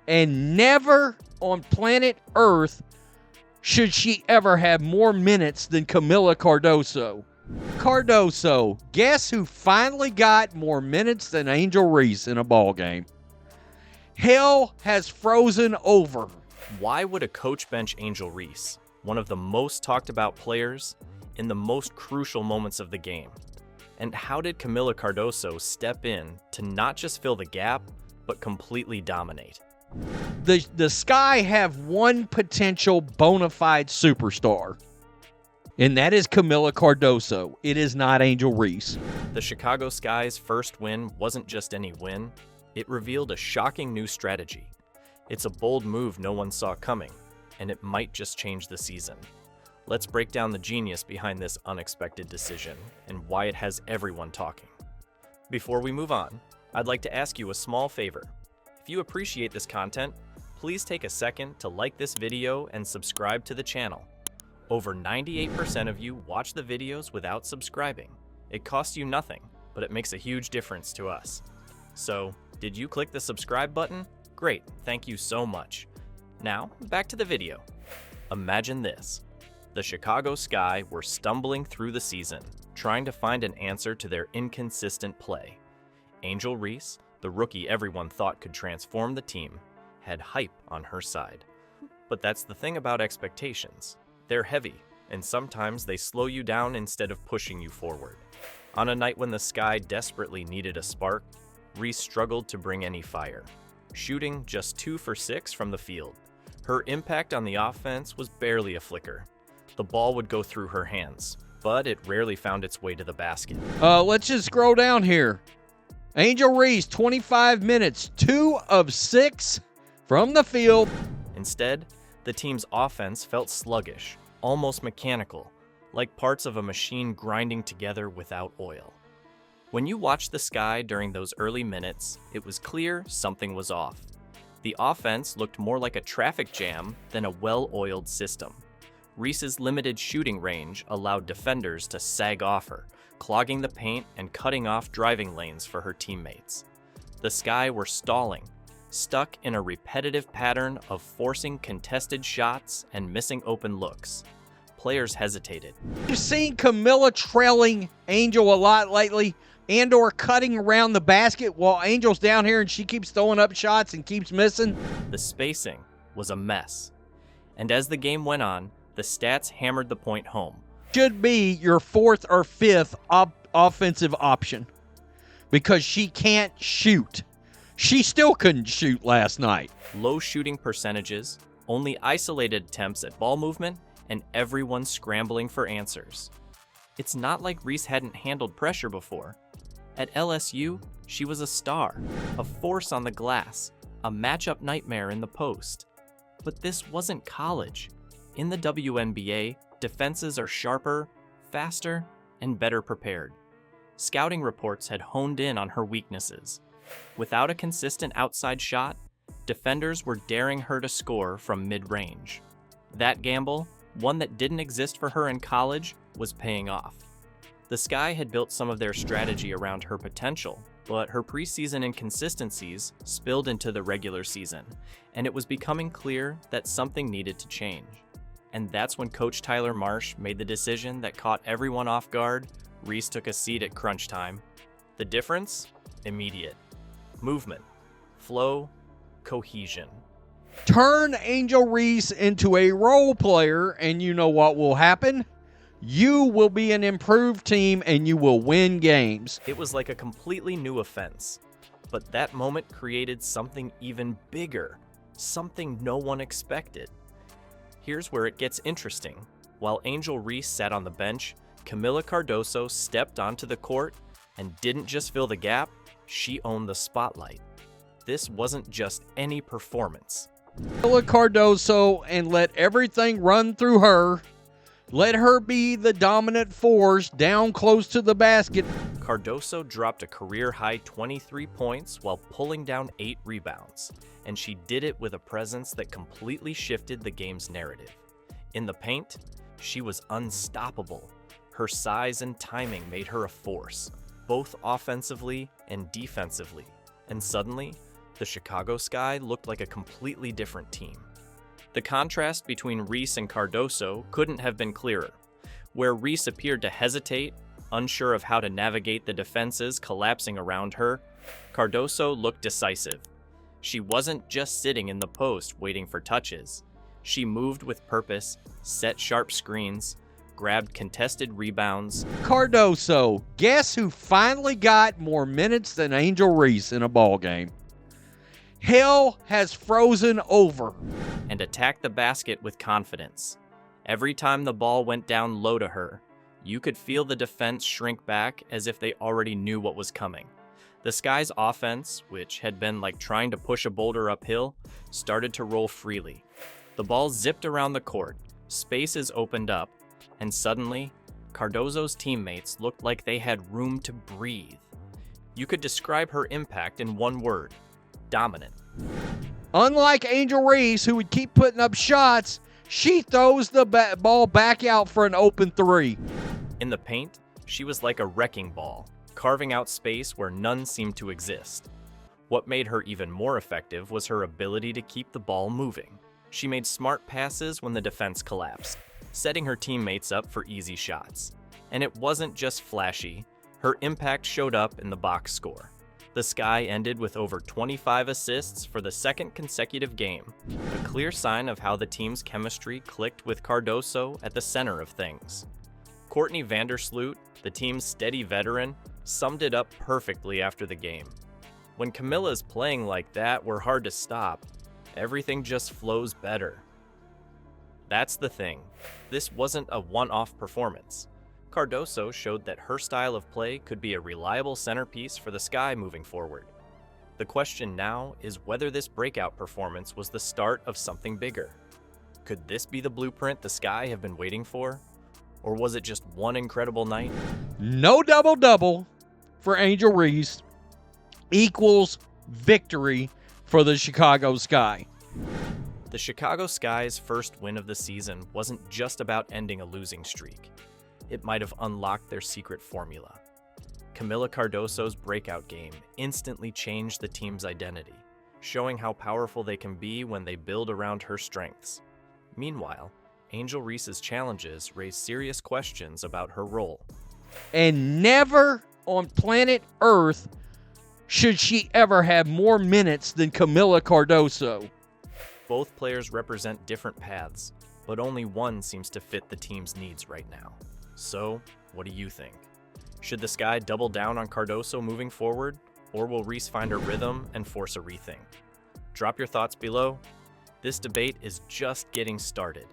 And never on planet Earth should she ever have more minutes than Kamilla Cardoso. Cardoso, guess who finally got more minutes than Angel Reese in a ball game? Hell has frozen over. Why would a coach bench Angel Reese, one of the most talked about players, in the most crucial moments of the game? And how did Kamilla Cardoso step in to not just fill the gap, but completely dominate? The Sky have one potential bona fide superstar, and that is Kamilla Cardoso. It is not Angel Reese. The Chicago Sky's first win wasn't just any win. It revealed a shocking new strategy. It's a bold move no one saw coming, and it might just change the season. Let's break down the genius behind this unexpected decision and why it has everyone talking. Before we move on, I'd like to ask you a small favor. If you appreciate this content, please take a second to like this video and subscribe to the channel. Over 98% of you watch the videos without subscribing. It costs you nothing, but it makes a huge difference to us. So, did you click the subscribe button? Great, thank you so much. Now, back to the video. Imagine this. The Chicago Sky were stumbling through the season, trying to find an answer to their inconsistent play. Angel Reese, the rookie everyone thought could transform the team, had hype on her side. But that's the thing about expectations. They're heavy, and sometimes they slow you down instead of pushing you forward. On a night when the Sky desperately needed a spark, Reese struggled to bring any fire, shooting just 2 for 6 from the field. Her impact on the offense was barely a flicker. The ball would go through her hands, but it rarely found its way to the basket. Let's just scroll down here. Angel Reese, 25 minutes, 2 of 6 from the field. Instead, the team's offense felt sluggish, almost mechanical, like parts of a machine grinding together without oil. When you watched the Sky during those early minutes, it was clear something was off. The offense looked more like a traffic jam than a well-oiled system. Reese's limited shooting range allowed defenders to sag off her, clogging the paint and cutting off driving lanes for her teammates. The Sky were stalling, stuck in a repetitive pattern of forcing contested shots and missing open looks. Players hesitated. You've seen Kamilla trailing Angel a lot lately, and/or cutting around the basket while Angel's down here and she keeps throwing up shots and keeps missing. The spacing was a mess. And as the game went on, the stats hammered the point home. Should be your 4th or 5th offensive option because she can't shoot. She still couldn't shoot last night. Low shooting percentages, only isolated attempts at ball movement, and everyone scrambling for answers. It's not like Reese hadn't handled pressure before. At LSU, she was a star, a force on the glass, a matchup nightmare in the post. But this wasn't college. In the WNBA, defenses are sharper, faster, and better prepared. Scouting reports had honed in on her weaknesses. Without a consistent outside shot, defenders were daring her to score from mid-range. That gamble, one that didn't exist for her in college, was paying off. The Sky had built some of their strategy around her potential, but her preseason inconsistencies spilled into the regular season, and it was becoming clear that something needed to change. And that's when Coach Tyler Marsh made the decision that caught everyone off guard. Reese took a seat at crunch time. The difference? Immediate. Movement, flow, cohesion. Turn Angel Reese into a role player, and you know what will happen? You will be an improved team, and you will win games. It was like a completely new offense, but that moment created something even bigger, something no one expected. Here's where it gets interesting. While Angel Reese sat on the bench, Kamilla Cardoso stepped onto the court and didn't just fill the gap, she owned the spotlight. This wasn't just any performance. Kamilla Cardoso, and let everything run through her. Let her be the dominant force down close to the basket. Cardoso dropped a career-high 23 points while pulling down 8 rebounds, and she did it with a presence that completely shifted the game's narrative. In the paint, she was unstoppable. Her size and timing made her a force, both offensively and defensively. And suddenly, the Chicago Sky looked like a completely different team. The contrast between Reese and Cardoso couldn't have been clearer. Where Reese appeared to hesitate, unsure of how to navigate the defenses collapsing around her, Cardoso looked decisive. She wasn't just sitting in the post waiting for touches. She moved with purpose, set sharp screens, grabbed contested rebounds. Cardoso, guess who finally got more minutes than Angel Reese in a ball game? Hell has frozen over. And attacked the basket with confidence. Every time the ball went down low to her, you could feel the defense shrink back as if they already knew what was coming. The Sky's offense, which had been like trying to push a boulder uphill, started to roll freely. The ball zipped around the court, spaces opened up, and suddenly, Cardoso's teammates looked like they had room to breathe. You could describe her impact in one word: dominant. Unlike Angel Reese, who would keep putting up shots, she throws the ball back out for an open three. In the paint, she was like a wrecking ball, carving out space where none seemed to exist. What made her even more effective was her ability to keep the ball moving. She made smart passes when the defense collapsed, setting her teammates up for easy shots. And it wasn't just flashy, her impact showed up in the box score. The Sky ended with over 25 assists for the second consecutive game, a clear sign of how the team's chemistry clicked with Cardoso at the center of things. Courtney Vandersloot, the team's steady veteran, summed it up perfectly after the game. When Kamilla's playing like that, we're hard to stop. Everything just flows better. That's the thing. This wasn't a one-off performance. Cardoso showed that her style of play could be a reliable centerpiece for the Sky moving forward. The question now is whether this breakout performance was the start of something bigger. Could this be the blueprint the Sky have been waiting for? Or was it just one incredible night? No double-double for Angel Reese equals victory for the Chicago Sky. The Chicago Sky's first win of the season wasn't just about ending a losing streak. It might have unlocked their secret formula. Kamilla Cardoso's breakout game instantly changed the team's identity, showing how powerful they can be when they build around her strengths. Meanwhile, Angel Reese's challenges raise serious questions about her role. And never on planet Earth should she ever have more minutes than Kamilla Cardoso. Both players represent different paths, but only one seems to fit the team's needs right now. So, what do you think? Should the Sky double down on Cardoso moving forward, or will Reese find her rhythm and force a rethink? Drop your thoughts below. This debate is just getting started.